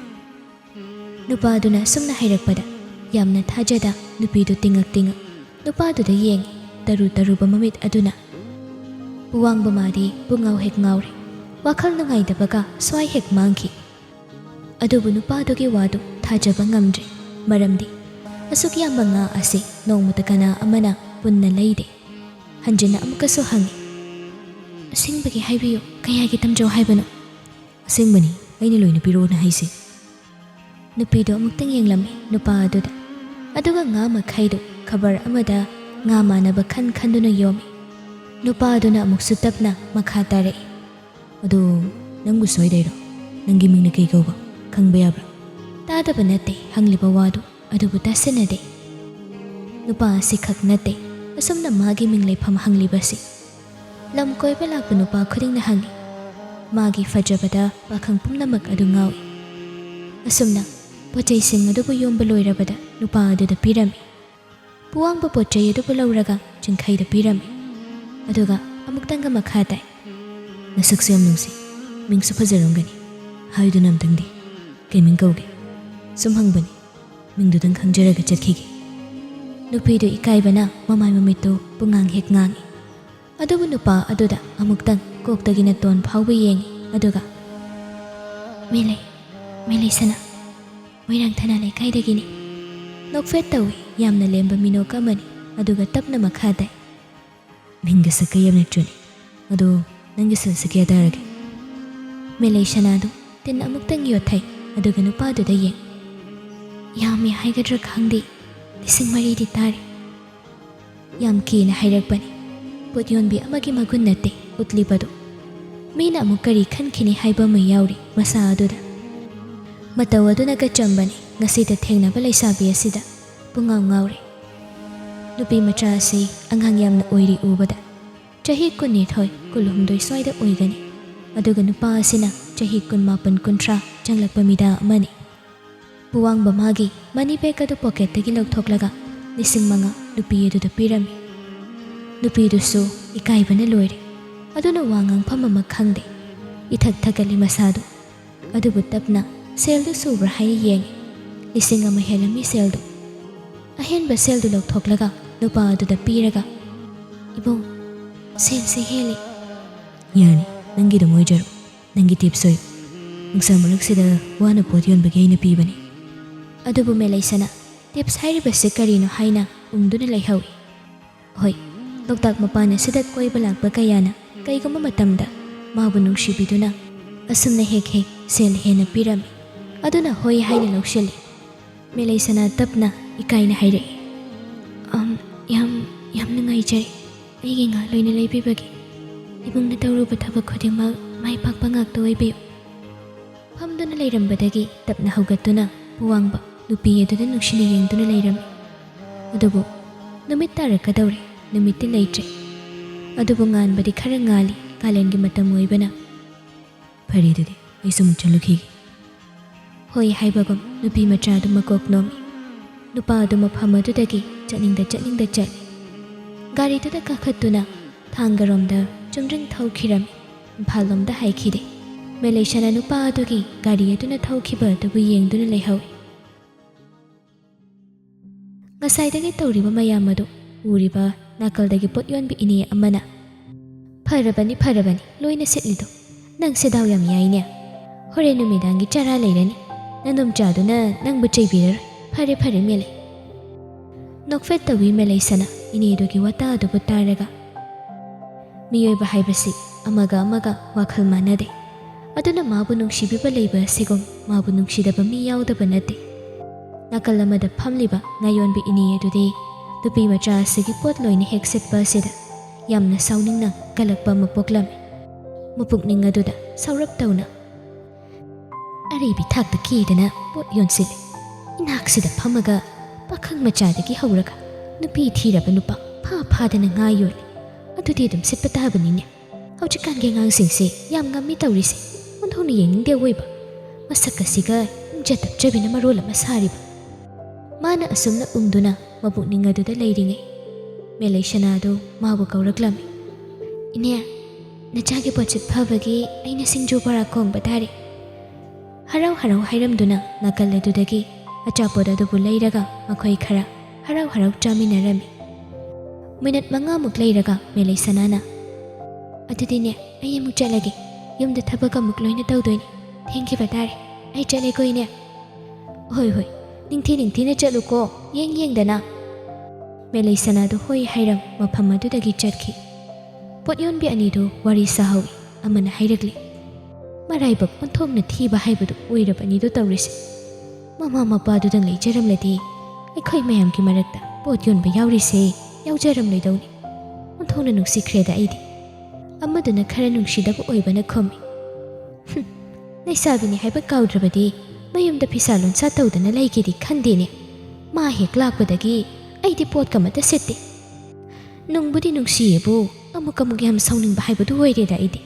ꯅꯨꯄꯥꯗꯨꯅ ꯁꯨꯝꯅ ꯍꯥꯏꯔꯛꯄꯗ ꯌꯥꯝꯅ ꯊꯥꯖꯗ ꯅꯨꯄꯤꯗꯨ ꯇꯤꯡꯉꯛ ꯅꯨꯄꯥꯗꯨꯗ ꯌꯦꯡꯉꯤ ꯇꯔꯨꯕ ꯃꯃꯤꯠ ꯑꯗꯨꯅ ꯄꯨꯋꯥꯡꯕ ꯃꯥꯗꯤ ꯄꯨꯡꯉꯥꯎ ꯍꯦꯛ ꯉꯥꯎꯔꯦ ꯋꯥꯈꯜ ꯅꯨꯡꯉꯥꯏꯇꯕꯒ ꯁ꯭ꯋꯥꯏ ꯍꯦꯛ ꯃꯥꯡꯈꯤ ꯑꯗꯨꯕꯨ ꯅꯨꯄꯥꯗꯨꯒꯤ ꯋꯥꯗꯨ ꯊꯥꯖꯕ ꯉꯝꯗ꯭ꯔꯦ ꯃꯔꯝꯗꯤ ꯑꯁꯨꯛ ꯌꯥꯝꯕ ꯉꯥ ꯑꯁꯤ ꯅꯣꯡꯃꯇ ꯀꯅꯥ ꯑꯃꯅ ꯄꯨꯟꯅ ꯂꯩꯗꯦ ꯍꯟꯖꯤꯟꯅ ꯑꯃꯨꯛꯀꯁꯨ ꯍꯪꯉꯤ ꯑꯁꯦꯡꯕꯒꯤ ꯍꯥꯏꯕꯤꯌꯨ ꯀꯌꯥꯒꯤ ꯇꯝꯖꯧ ꯍꯥꯏꯕꯅꯣ ꯑꯁꯦꯡꯕꯅꯤ ꯑꯩꯅ ꯂꯣꯏꯅ ꯄꯤꯔꯛꯑꯣꯅ ꯍꯥꯏꯁꯦ ꯅꯨꯄꯤꯗꯨ ꯑꯃꯨꯛꯇꯪ ꯌꯦꯡꯂꯝꯃꯤ ꯅꯨꯄꯥ ꯑꯗꯨꯗ ꯑꯗꯨꯒ ꯉꯥ ꯃꯈꯩꯗꯨ ꯈꯕꯔ ꯑꯃꯗ ꯉꯥ ꯃꯥꯟꯅꯕ ꯈꯟꯗꯨꯅ ꯌꯣꯝꯃꯤ ꯅꯨꯄꯥ ꯑꯗꯨꯅ ꯑꯃꯨꯛꯁꯨ ꯇꯞꯅ ꯃꯈꯥ ꯇꯥꯔꯛꯏ ꯑꯗꯣ ꯅꯪꯕꯨ ꯁꯣꯏꯗꯩꯔꯣ ꯅꯪꯒꯤ ꯃꯤꯡꯅ ꯀꯩ ꯀꯧꯕ ꯈꯪꯕ ꯌꯥꯕ꯭ꯔꯥ ꯇꯥꯗꯕ ꯅꯠꯇꯦ ꯍꯪꯂꯤꯕ ꯋꯥꯗꯨ ꯑꯗꯨꯕꯨ ꯇꯥꯁꯤꯟꯅꯗꯦ ꯅꯨꯄꯥ ꯑꯁꯤ ꯈꯛ ꯅꯠꯇꯦ ꯑꯁꯨꯝꯅ ꯃꯥꯒꯤ ꯃꯤꯡ ꯂꯩꯐꯝ ꯍꯪꯂꯤꯕꯁꯤ ꯂꯝ ꯀꯣꯏꯕ ꯂꯥꯛꯄ ꯅꯨꯄꯥ ꯈꯨꯗꯤꯡꯅ ꯍꯪꯉꯤ ꯃꯥꯒꯤ ꯐꯖꯕꯗ ꯄꯥꯈꯪ ꯄꯨꯝꯅꯃꯛ ꯑꯗꯨ ꯉꯥꯎꯏ ꯑꯁꯨꯝꯅ ꯄꯣꯠꯆꯩꯁꯤꯡ ꯑꯗꯨꯕꯨ ꯌꯣꯟꯕ ꯂꯣꯏꯔꯕꯗ ꯅꯨꯄꯥ ꯑꯗꯨꯗ ꯄꯤꯔꯝꯃꯤ ꯄꯨꯋꯥꯡꯕ ꯄꯣꯠꯆꯩ ꯑꯗꯨꯕꯨ ꯂꯧꯔꯒ ꯆꯤꯡꯈꯩꯗ ꯄꯤꯔꯝꯃꯤ ꯑꯗꯨꯒ ꯑꯃꯨꯛꯇꯪꯒ ꯃꯈꯥ ꯇꯥꯏ ꯅꯁꯛꯁꯨ ꯌꯥꯝ ꯅꯨꯡꯁꯤ ꯃꯤꯡꯁꯨ ꯐꯖꯔꯝꯒꯅꯤ ꯍꯥꯏꯗꯨꯅ ꯑꯝꯇꯪꯗꯤ ꯀꯩ ꯃꯤꯡ ꯀꯧꯒꯦ ꯁꯨꯝ ꯍꯪꯕꯅꯤ ꯃꯤꯡꯗꯨꯗꯪ ꯈꯪꯖꯔꯒ ꯆꯠꯈꯤꯒꯦ ꯅꯨꯄꯤꯗꯨ ꯏꯀꯥꯏꯕꯅ ꯃꯃꯥꯏ ꯃꯃꯤꯠꯇꯨ ꯄꯨꯡꯉꯥꯡ ꯍꯦꯛ ꯉꯥꯡꯉꯤ ꯑꯗꯨꯕꯨ ꯅꯨꯄꯥ ꯑꯗꯨꯗ ꯑꯃꯨꯛꯇꯪ ꯀꯣꯛꯇꯒꯤ ꯅꯇꯣꯟ ꯐꯥꯎꯕ ꯌꯦꯡꯉꯤ ꯑꯗꯨꯒ ꯃꯤꯂꯩ ꯁꯅꯥ ꯃꯣꯏꯔꯥꯡ ꯊꯅꯥ ꯂꯩꯀꯥꯏꯗꯒꯤꯅꯤ ꯅꯣꯛꯐꯦꯠ ꯇꯧꯏ ꯌꯥꯝꯅ ꯂꯦꯝꯕ ꯃꯤꯅꯣꯛ ꯑꯃꯅꯤ ꯑꯗꯨꯒ ꯇꯞꯅ ꯃꯈꯥ ꯇꯥꯏ ꯃꯤꯡꯒ ꯁꯛꯀ ꯌꯥꯝꯅ ꯆꯨꯅꯤ ꯑꯗꯣ ꯅꯪꯒꯤ ꯁꯛꯁꯦ ꯀꯌꯥ ꯇꯥꯔꯒꯦ ꯃꯤꯂꯩ ꯁꯅꯥꯗꯨ ꯇꯤꯟ ꯑꯃꯨꯛꯇꯪ ꯌꯣꯠꯊꯩ ꯑꯗꯨꯒ ꯅꯨꯄꯥꯗꯨꯗ ꯌꯦꯡ ꯌꯥꯝꯃꯤ ꯍꯥꯏꯒꯗ꯭ꯔꯥ ꯈꯪꯗꯦ 4,000 ꯇꯥꯔꯤ ꯌꯥꯝ ꯀꯤꯅ ꯍꯥꯏꯔꯛꯄꯅꯤ ꯄꯣꯠ ꯌꯣꯟꯕꯤ ꯑꯃꯒꯤ ꯃꯒꯨꯟ ꯅꯠꯇꯦ ꯎꯠꯂꯤꯕꯗꯨ ꯃꯤꯅ ꯑꯃꯨꯛ ꯀꯔꯤ ꯈꯟꯈꯤꯅꯤ ꯍꯥꯏꯕ ꯑꯃ ꯌꯥꯎꯔꯤ ꯃꯁꯥ ꯑꯗꯨꯗ ꯃꯇꯧ ꯑꯗꯨꯅꯒ ꯆꯝꯕꯅꯤ ꯉꯁꯤꯗ ꯊꯦꯡꯅꯕ ꯂꯩꯁꯥꯕꯤ ꯑꯁꯤꯗ ꯄꯨꯡꯉꯥꯎ ꯉꯥꯎꯔꯦ ꯅꯨꯄꯤ ꯃꯆꯥ ꯑꯁꯤ ꯑꯉꯥꯡ ꯌꯥꯝꯅ ꯑꯣꯏꯔꯤ ꯎꯕꯗ ꯆꯍꯤ 12 19 ꯁ꯭ꯋꯥꯏꯗ ꯑꯣꯏꯒꯅꯤ ꯑꯗꯨꯒ ꯅꯨꯄꯥ ꯑꯁꯤꯅ ꯆꯍꯤ 19 20 ꯆꯪꯂꯛꯄ ꯃꯤꯗꯥ ꯑꯃꯅꯤ ꯄꯨꯋꯥꯡꯕ ꯃꯥꯒꯤ ꯃꯅꯤ ꯕꯦꯒ ꯑꯗꯨ ꯄꯣꯀꯦꯠꯇꯒꯤ ꯂꯧꯊꯣꯛꯂꯒ 5,000 ꯅꯨꯄꯤ ꯑꯗꯨꯗ ꯄꯤꯔꯝꯃꯤ ꯅꯨꯄꯤꯗꯨꯁꯨ ꯏꯀꯥꯏꯕꯅ ꯂꯣꯏꯔꯦ ꯑꯗꯨꯅ ꯋꯥ ꯉꯥꯡꯐꯝ ꯑꯃ ꯈꯪꯗꯦ ꯏꯊꯛ ꯊꯛꯀꯠꯂꯤ ꯃꯁꯥꯗꯨ ꯑꯗꯨꯕꯨ ꯇꯞꯅ ꯁꯦꯜꯗꯨ ꯁꯨꯕ꯭ꯔꯥ ꯍꯥꯏꯅ ꯌꯦꯡꯉꯤ 1,000 ꯍꯦꯜꯂꯝꯃꯤ ꯁꯦꯜꯗꯨ ꯑꯍꯦꯟꯕ ꯁꯦꯜꯗꯨ ꯂꯧꯊꯣꯛꯂꯒ ꯅꯨꯄꯥ ꯑꯗꯨꯗ ꯄꯤꯔꯒ ꯏꯕꯨꯡ ꯁꯦꯜꯁꯦ ꯍꯦꯜꯂꯤ ꯌꯥꯔꯅꯤ ꯅꯪꯒꯤꯗꯣ ꯃꯣꯏꯖꯔꯣ ꯅꯪꯒꯤ ꯇꯤꯞꯁ ꯑꯣꯏꯌꯨ ꯅꯨꯡꯁꯥ ꯃꯔꯛꯁꯤꯗ ꯋꯥꯅ ꯄꯣꯠ ꯌꯣꯟꯕꯒꯤ ꯑꯩꯅ ꯄꯤꯕꯅꯤ ꯑꯗꯨꯕꯨ ꯃꯦꯂꯩꯁꯅ ꯇꯤꯞꯁ ꯍꯥꯏꯔꯤꯕꯁꯤ ꯀꯔꯤꯅꯣ ꯍꯥꯏꯅ ꯎꯝꯗꯨꯅ ꯂꯩꯍꯧꯏ ꯍꯣꯏ ꯂꯣꯛꯇꯥꯛ ꯃꯄꯥꯟ ꯑꯁꯤꯗ ꯀꯣꯏꯕ ꯂꯥꯛꯄ ꯀꯌꯥꯅ ꯀꯩꯒꯨꯝꯕ ꯃꯇꯝꯗ ꯃꯥꯕꯨ ꯅꯨꯡꯁꯤꯕꯤꯗꯨꯅ ꯑꯁꯨꯝꯅ ꯍꯦꯛ ꯁꯦꯜ ꯍꯦꯟꯅ ꯄꯤꯔꯝꯃꯤ ꯑꯗꯨꯅ ꯍꯣꯏ ꯍꯥꯏꯅ ꯂꯧꯁꯤꯜꯂꯤ ꯃꯦꯂꯩꯁꯅꯥ ꯇꯞꯅ ꯏꯀꯥꯏꯅ ꯍꯥꯏꯔꯛꯏ ꯌꯥꯝ ꯅꯨꯡꯉꯥꯏꯖꯔꯦ ꯑꯩꯒꯤ ꯉꯥ ꯂꯣꯏꯅ ꯂꯩꯕꯤꯕꯒꯤ ꯏꯕꯨꯡꯅ ꯇꯧꯔꯨꯕ ꯊꯕꯛ ꯈꯨꯗꯤꯡꯃꯛ ꯃꯥꯏ ꯄꯥꯛꯄ ꯉꯥꯛꯇ ꯑꯣꯏꯕꯤꯌꯨ ꯐꯝꯗꯨꯅ ꯂꯩꯔꯝꯕꯗꯒꯤ ꯇꯞꯅ ꯍꯧꯒꯠꯇꯨꯅ ꯄꯨꯋꯥꯡꯕ ꯅꯨꯄꯤ ꯑꯗꯨꯗ ꯅꯨꯡꯁꯤꯅ ꯌꯦꯡꯗꯨꯅ ꯂꯩꯔꯝꯃꯤ ꯑꯗꯨꯕꯨ ꯅꯨꯃꯤꯠ ꯇꯥꯔꯛꯀꯗꯧꯔꯦ ꯅꯨꯃꯤꯠꯇꯤ ꯂꯩꯇ꯭ꯔꯦ ꯑꯗꯨꯕꯨ ꯉꯥꯟꯕꯗꯤ ꯈꯔ ꯉꯥꯜꯂꯤ ꯀꯥꯂꯦꯟꯒꯤ ꯃꯇꯝ ꯑꯣꯏꯕꯅ ꯐꯔꯦ ꯑꯗꯨꯗꯤ ꯑꯩꯁꯨ ꯑꯃꯨꯛ ꯆꯠꯂꯨꯈꯤꯒꯦ ꯍꯣꯏ ꯍꯥꯏꯕꯒꯨꯝ ꯅꯨꯄꯤ ꯃꯆꯥꯗꯨ ꯃꯀꯣꯛ ꯅꯣꯝꯃꯤ ꯅꯨꯄꯥ ꯑꯗꯨ ꯃꯐꯝ ꯑꯗꯨꯗꯒꯤ ꯆꯠꯅꯤꯡꯗ ꯆꯠꯂꯤ ꯒꯥꯔꯤꯗꯨꯗ ꯀꯥꯈꯠꯇꯨꯅ ꯊꯥꯡꯒꯔꯣꯝꯗ ꯆꯨꯝꯗ꯭ꯔꯤꯡ ꯊꯧꯈꯤꯔꯝꯃꯤ ꯏꯝꯐꯥꯜ ꯂꯣꯝꯗ ꯍꯥꯏꯈꯤꯗꯦ ꯃꯦꯂꯩꯁꯅ ꯅꯨꯄꯥ ꯑꯗꯨꯒꯤ ꯒꯥꯔꯤ ꯑꯗꯨꯅ ꯊꯧꯈꯤꯕ ꯑꯗꯨꯕꯨ ꯌꯦꯡꯗꯨꯅ ꯂꯩꯍꯧꯏ ꯉꯁꯥꯏꯗꯒꯤ ꯇꯧꯔꯤꯕ ꯃꯌꯥꯝ ꯑꯗꯨ ꯎꯔꯤꯕ ꯅꯥꯀꯜꯗꯒꯤ ꯄꯣꯠ ꯌꯣꯟꯕꯤ ꯏꯅꯦ ꯑꯃꯅ ꯐꯔꯕꯅꯤ ꯂꯣꯏꯅ ꯁꯤꯠꯂꯤꯗꯣ ꯅꯪ ꯁꯦꯗꯥꯎ ꯌꯥꯝ ꯌꯥꯏꯅꯦ ꯍꯣꯔꯦꯟ ꯅꯨꯃꯤꯗꯥꯡꯒꯤ ꯆꯔꯥ ꯂꯩꯔꯅꯤ ꯅꯪꯗꯣꯝꯆꯥꯗꯨꯅ ꯅꯪꯕꯨ ꯆꯩꯕꯤꯔꯔꯣꯏ ꯐꯔꯦ ꯃꯦꯂꯩ ꯅꯣꯛꯐꯦꯠ ꯇꯧꯏ ꯃꯦꯂꯩꯁꯅ ꯏꯅꯦꯗꯨꯒꯤ ꯋꯥꯇꯥ ꯑꯗꯨꯕꯨ ꯇꯥꯔꯒ ꯃꯤꯑꯣꯏꯕ ꯍꯥꯏꯕꯁꯤ ꯑꯃꯒ ꯋꯥꯈꯜ ꯃꯥꯟꯅꯗꯦ ꯑꯗꯨꯅ ꯃꯥꯕꯨ ꯅꯨꯡꯁꯤꯕꯤꯕ ꯂꯩꯕ ꯑꯁꯤꯒꯨꯝ ꯃꯥꯕꯨ ꯅꯨꯡꯁꯤꯗꯕ ꯃꯤ ꯌꯥꯎꯗꯕ ꯅꯠꯇꯦ ꯅꯥꯀꯜ ꯑꯃꯗ ꯐꯝꯂꯤꯕ ꯉꯥꯌꯣꯟꯕꯤ ꯏꯅꯦ ꯑꯗꯨꯗꯤ ꯅꯨꯄꯤ ꯃꯆꯥ ꯑꯁꯤꯒꯤ ꯄꯣꯠ ꯂꯣꯏꯅ ꯍꯦꯛ ꯁꯤꯠꯄ ꯑꯁꯤꯗ ꯌꯥꯝꯅ ꯁꯥꯎꯅꯤꯡꯅ ꯀꯜꯂꯛꯄ ꯑꯃ ꯄꯣꯛꯂꯝꯃꯤ ꯃꯄꯨꯛꯅꯤꯡ ꯑꯗꯨꯗ ꯁꯥꯎꯔꯞ ꯇꯧꯅ ꯑꯔꯩꯕꯤ ꯊꯥꯛꯇ ꯀꯤꯗꯅ ꯄꯣꯠ ꯌꯣꯟꯁꯤꯜꯂꯤ ꯏꯅꯥꯛꯁꯤꯗ ꯐꯝꯃꯒ ꯄꯥꯈꯪ ꯃꯆꯥꯗꯒꯤ ꯍꯧꯔꯒ ꯅꯨꯄꯤ ꯊꯤꯔꯕ ꯅꯨꯄꯥ ꯐꯥꯗꯅ ꯉꯥ ꯌꯣꯜꯂꯤ ꯑꯗꯨꯗꯤ ꯑꯗꯨꯝ ꯁꯤꯠꯄ ꯇꯥꯕꯅꯤꯅꯦ ꯍꯧꯖꯤꯛꯀꯥꯟꯒꯤ ꯑꯉꯥꯡꯁꯤꯡꯁꯦ ꯌꯥꯝ ꯉꯝꯃꯤ ꯇꯧꯔꯤꯁꯦ ꯑꯣꯟꯊꯣꯛꯅ ꯌꯦꯡꯅꯤꯡꯗꯦ ꯑꯣꯏꯕ ꯃꯁꯛ ꯑꯁꯤꯒ ꯏꯪꯖ ꯃꯔꯣꯜ ꯑꯃ ꯁꯥꯔꯤꯕ ꯃꯥꯅ ꯑꯁꯨꯝꯅ ꯎꯪꯗꯨꯅ ꯃꯄꯨꯛꯅꯤꯡ ꯑꯗꯨꯗ ꯂꯩꯔꯤꯉꯩ ꯃꯦꯂꯩꯁꯅꯥꯗꯨ ꯃꯥꯕꯨ ꯀꯧꯔꯛꯂꯝꯃꯤ ꯏꯅꯦ ꯅꯆꯥꯒꯤ ꯄꯣꯠꯁꯤꯠ ꯐꯕꯒꯤ ꯑꯩꯅ ꯁꯤꯡꯖꯨ ꯕꯣꯔꯥ ꯈꯣꯡꯕ ꯇꯥꯔꯦ ꯍꯔꯥꯎ ꯍꯥꯏꯔꯝꯗꯨꯅ ꯅꯥꯀꯜ ꯑꯗꯨꯗꯒꯤ ꯑꯆꯥꯄꯣꯠ ꯑꯗꯨꯕꯨ ꯂꯩꯔꯒ ꯃꯈꯣꯏ ꯈꯔ ꯍꯔꯥꯎ ꯆꯥꯃꯤꯟꯅꯔꯝꯃꯤ ꯃꯤꯅꯠ 5ꯃꯨꯛ ꯂꯩꯔꯒ ꯃꯦꯂꯩꯁꯅꯥꯅ ꯑꯗꯨꯗꯤꯅꯦ ꯑꯩ ꯑꯃꯨꯛ ꯆꯠꯂꯒꯦ ꯌꯨꯝꯗ ꯊꯕꯛ ꯑꯃꯨꯛ ꯂꯣꯏꯅ ꯇꯧꯗꯣꯏꯅꯤ ꯊꯦꯡꯈꯤꯕ ꯇꯥꯔꯦ ꯑꯩ ꯆꯠꯂꯦꯀꯣ ꯏꯅꯦ ꯍꯣꯏ ꯅꯤꯡꯊꯤꯅ ꯆꯠꯂꯨꯀꯣ ꯌꯦꯡꯗꯅ ꯃꯦꯂꯩꯁꯅꯥꯗꯨ ꯍꯣꯏ ꯍꯥꯏꯔꯝ ꯃꯐꯝ ꯑꯗꯨꯗꯒꯤ ꯆꯠꯈꯤ ꯄꯣꯠ ꯌꯣꯟꯕꯤ ꯑꯅꯤꯗꯨ ꯋꯥꯔꯤ ꯁꯥꯍꯧꯏ ꯑꯃꯅ ꯍꯥꯏꯔꯛꯂꯤ ꯃꯔꯥꯏꯕꯛ ꯑꯣꯟꯊꯣꯛꯅ ꯊꯤꯕ ꯍꯥꯏꯕꯗꯨ ꯑꯣꯏꯔꯕꯅꯤꯗꯣ ꯇꯧꯔꯤꯁꯦ ꯃꯃꯥ ꯃꯄꯥꯗꯨꯗꯪ ꯂꯩꯖꯔꯝꯂꯗꯤ ꯑꯩꯈꯣꯏ ꯃꯌꯥꯝꯒꯤ ꯃꯔꯛꯇ ꯄꯣꯠ ꯌꯣꯟꯕ ꯌꯥꯎꯔꯤꯁꯦ ꯌꯥꯎꯖꯔꯝꯂꯣꯏꯗꯧꯅꯤ ꯑꯣꯟꯊꯣꯛꯅ ꯅꯨꯡꯁꯤꯈ꯭ꯔꯦꯗ ꯑꯩꯗꯤ ꯑꯃꯗꯨꯅ ꯈꯔ ꯅꯨꯡꯁꯤꯗꯕ ꯑꯣꯏꯕꯅ ꯈꯨꯝꯃꯤ ꯂꯩꯁꯥꯕꯤꯅꯤ ꯍꯥꯏꯕ ꯀꯥꯎꯗ꯭ꯔꯕꯗꯤ ꯃꯌꯨꯝꯗ ꯐꯤꯁꯥ ꯂꯣꯟꯁꯥ ꯇꯧꯗꯅ ꯂꯩꯒꯦꯗꯤ ꯈꯟꯗꯦꯅꯦ ꯃꯥ ꯍꯦꯛ ꯂꯥꯛꯄꯗꯒꯤ ꯑꯩꯗꯤ ꯄꯣꯠꯀ ꯑꯃꯠꯇ ꯁꯤꯠꯇꯦ ꯅꯨꯡꯕꯨꯗꯤ ꯅꯨꯡꯁꯤꯌꯦꯕꯨ ꯑꯃꯨꯛ ꯌꯥꯝ ꯁꯥꯎꯅꯤꯡꯕ ꯍꯥꯏꯕꯗꯨ ꯑꯣꯏꯔꯦꯗ ꯑꯩꯗꯤ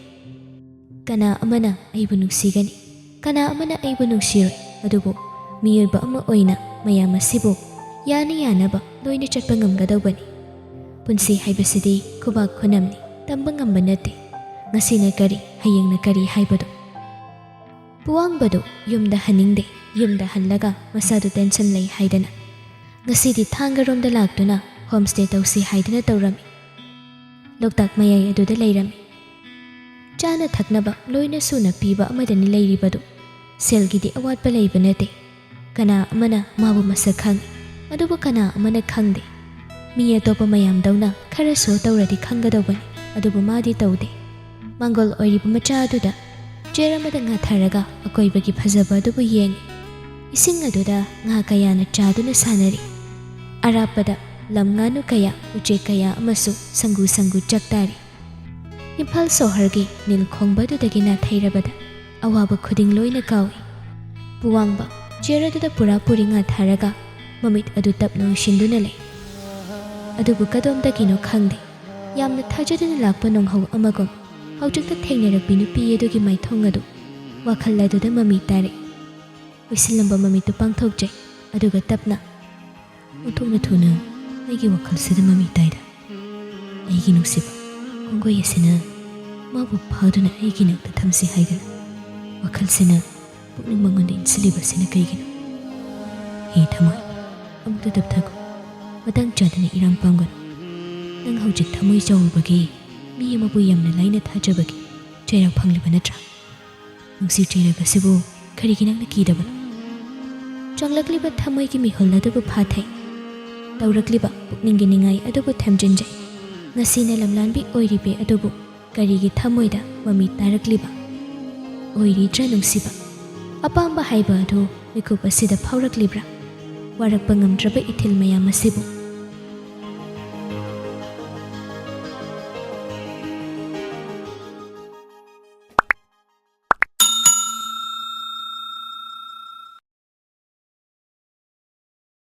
ꯀꯅꯥ ꯑꯃꯅ ꯑꯩꯕꯨ ꯅꯨꯡꯁꯤꯒꯅꯤ ꯀꯅꯥ ꯑꯃꯅ ꯑꯩꯕꯨ ꯅꯨꯡꯁꯤꯔꯣꯏ ꯑꯗꯨꯕꯨ ꯃꯤꯑꯣꯏꯕ ꯑꯃ ꯑꯣꯏꯅ ꯃꯌꯥꯝ ꯑꯁꯤꯕꯨ ꯌꯥꯅꯕ ꯂꯣꯏꯅ ꯆꯠꯄ ꯉꯝꯒꯗꯧꯕꯅꯤ ꯄꯨꯟꯁꯤ ꯍꯥꯏꯕꯁꯤꯗꯤ ꯈꯨꯕꯥꯛ ꯈꯨꯅꯝꯅꯤ ꯇꯝꯕ ꯉꯝꯕ ꯅꯠꯇꯦ ꯉꯁꯤꯅ ꯀꯔꯤ ꯍꯌꯦꯡꯅ ꯀꯔꯤ ꯍꯥꯏꯕꯗꯨ ꯄꯨꯋꯥꯡꯕꯗꯨ ꯌꯨꯝꯗ ꯍꯟꯅꯤꯡꯗꯦ ꯌꯨꯝꯗ ꯍꯜꯂꯒ ꯃꯁꯥꯗꯨ ꯇꯦꯟꯁꯟ ꯂꯩ ꯍꯥꯏꯗꯅ ꯉꯁꯤꯗꯤ ꯊꯥꯡꯒꯔꯣꯝꯗ ꯂꯥꯛꯇꯨꯅ ꯍꯣꯝꯁ꯭ꯇꯦ ꯇꯧꯁꯤ ꯍꯥꯏꯗꯨꯅ ꯇꯧꯔꯝꯃꯤ ꯂꯣꯛꯇꯥꯛ ꯃꯌꯥꯏ ꯑꯗꯨꯗ ꯂꯩꯔꯝꯃꯤ ꯆꯥꯅ ꯊꯛꯅꯕ ꯂꯣꯏꯅ ꯁꯨꯅ ꯄꯤꯕ ꯑꯃꯗꯅꯤ ꯂꯩꯔꯤꯕꯗꯨ ꯁꯦꯜꯒꯤꯗꯤ ꯑꯋꯥꯠꯄ ꯂꯩꯕ ꯅꯠꯇꯦ ꯀꯅꯥ ꯑꯃꯅ ꯃꯥꯕꯨ ꯃꯁꯛ ꯈꯪꯏ ꯑꯗꯨꯕꯨ ꯀꯅꯥ ꯑꯃꯅ ꯈꯪꯗꯦ ꯃꯤ ꯑꯇꯣꯞꯄ ꯃꯌꯥꯝꯗꯧꯅ ꯈꯔ ꯁꯣ ꯇꯧꯔꯗꯤ ꯈꯪꯒꯗꯧꯕꯅꯤ ꯑꯗꯨꯕꯨ ꯃꯥꯗꯤ ꯇꯧꯗꯦ ꯃꯥꯡꯒꯣꯜ ꯑꯣꯏꯔꯤꯕ ꯃꯆꯥ ꯑꯗꯨꯗ ꯆꯦꯔ ꯑꯃꯗ ꯉꯥꯊꯔꯒ ꯑꯀꯣꯏꯕꯒꯤ ꯐꯖꯕ ꯑꯗꯨꯕꯨ ꯌꯦꯡꯏ ꯏꯁꯤꯡ ꯑꯗꯨꯗ ꯉꯥ ꯀꯌꯥꯅ ꯆꯥꯗꯨꯅ ꯁꯥꯟꯅꯔꯤ ꯑꯔꯥꯞꯄꯗ ꯂꯝ ꯉꯥꯅꯨ ꯀꯌꯥ ꯎꯆꯦꯛ ꯀꯌꯥ ꯑꯃꯁꯨ ꯁꯪꯒꯨ ꯆꯛꯇꯥꯔꯤ ꯏꯝꯐꯥꯜ ꯁꯣꯍꯔꯒꯤ ꯅꯤꯜ ꯈꯣꯡꯕꯗꯨꯗꯒꯤ ꯅꯥꯊꯩꯔꯕꯗ ꯑꯋꯥꯕ ꯈꯨꯗꯤꯡ ꯂꯣꯏꯅ ꯀꯥꯎꯏ ꯄꯨꯋꯥꯡꯕ ꯆꯦꯔ ꯑꯗꯨꯗ ꯄꯨꯔꯤ ꯉꯥꯊꯔꯒ ꯃꯃꯤꯠ ꯑꯗꯨ ꯇꯞꯅ ꯎꯏꯁꯤꯟꯗꯨꯅ ꯂꯩ ꯑꯗꯨꯕꯨ ꯀꯗꯣꯝꯗꯒꯤꯅꯣ ꯈꯪꯗꯦ ꯌꯥꯝꯅ ꯊꯥꯖꯗꯨꯅ ꯂꯥꯛꯄ ꯅꯣꯡꯍꯧ ꯑꯃꯒꯨꯝ ꯍꯧꯖꯤꯛꯇ ꯊꯦꯡꯅꯔꯛꯄꯤ ꯅꯨꯄꯤ ꯑꯗꯨꯒꯤ ꯃꯥꯏꯊꯣꯡ ꯑꯗꯨ ꯋꯥꯈꯜ ꯑꯗꯨꯗ ꯃꯃꯤ ꯇꯥꯔꯛꯏ ꯎꯏꯁꯤꯜꯂꯝꯕ ꯃꯃꯤꯠꯇꯨ ꯄꯥꯡꯊꯣꯛꯆꯩ ꯑꯗꯨꯒ ꯇꯞꯅ ꯑꯣꯟꯊꯣꯛꯅ ꯊꯨꯅ ꯑꯩꯒꯤ ꯋꯥꯈꯜꯁꯤꯗ ꯃꯃꯤ ꯇꯥꯏꯗ ꯑꯩꯒꯤ ꯅꯨꯡꯁꯤꯕ ꯀꯣꯡꯒꯣꯏ ꯑꯁꯤꯅ ꯃꯥꯕꯨ ꯐꯥꯗꯨꯅ ꯑꯩꯒꯤ ꯅꯥꯛꯇ ꯊꯝꯁꯤ ꯍꯥꯏꯗꯅ ꯋꯥꯈꯜꯁꯤꯅ ꯄꯨꯛꯅꯤꯡ ꯃꯉꯣꯟꯗ ꯏꯟꯁꯤꯜꯂꯤꯕꯁꯤꯅ ꯀꯩꯒꯤꯅꯣ ꯍꯦ ꯊꯃꯣꯏ ꯑꯃꯨꯛꯇ ꯇꯞꯊꯈꯣ ꯃꯇꯥꯡ ꯆꯥꯗꯅ ꯏꯔꯥꯡ ꯄꯥꯝꯒꯅꯨ ꯅꯪ ꯍꯧꯖꯤꯛ ꯊꯃꯣꯏ ꯆꯥꯎꯔꯨꯕꯒꯤ ꯃꯤ ꯑꯃꯕꯨ ꯌꯥꯝꯅ ꯂꯥꯏꯅ ꯊꯥꯖꯕꯒꯤ ꯆꯩꯔꯥꯛ ꯐꯪꯂꯤꯕ ꯅꯠꯇ꯭ꯔꯥ ꯅꯨꯡꯁꯤ ꯆꯩꯔꯛ ꯑꯁꯤꯕꯨ ꯀꯔꯤꯒꯤ ꯅꯪꯅ ꯀꯤꯗꯕꯅꯣ ꯆꯪꯂꯛꯂꯤꯕ ꯊꯃꯣꯏꯒꯤ ꯃꯤꯍꯨꯜ ꯑꯗꯨꯕꯨ ꯐꯥꯊꯩ ꯇꯧꯔꯛꯂꯤꯕ ꯄꯨꯛꯅꯤꯡꯒꯤ ꯅꯤꯡꯉꯥꯏ ꯑꯗꯨꯕꯨ ꯊꯦꯝꯖꯤꯟꯖꯩ ꯉꯁꯤꯅ ꯂꯝꯂꯥꯟꯕꯤ ꯑꯣꯏꯔꯤꯕꯦ ꯑꯗꯨꯕꯨ ꯀꯔꯤꯒꯤ ꯊꯃꯣꯏꯗ ꯃꯃꯤ ꯇꯥꯔꯛꯂꯤꯕ ꯑꯣꯏꯔꯤꯗ꯭ꯔꯥ ꯅꯨꯡꯁꯤꯕ ꯑꯄꯥꯝꯕ ꯍꯥꯏꯕ ꯑꯗꯨ ꯃꯤꯀꯨꯞ ꯑꯁꯤꯗ ꯐꯥꯎꯔꯛꯂꯤꯕ꯭ꯔꯥ ꯋꯥꯔꯛꯄ ꯉꯝꯗ꯭ꯔꯕ ꯏꯊꯤꯜ ꯃꯌꯥꯝ ꯑꯁꯤꯕꯨ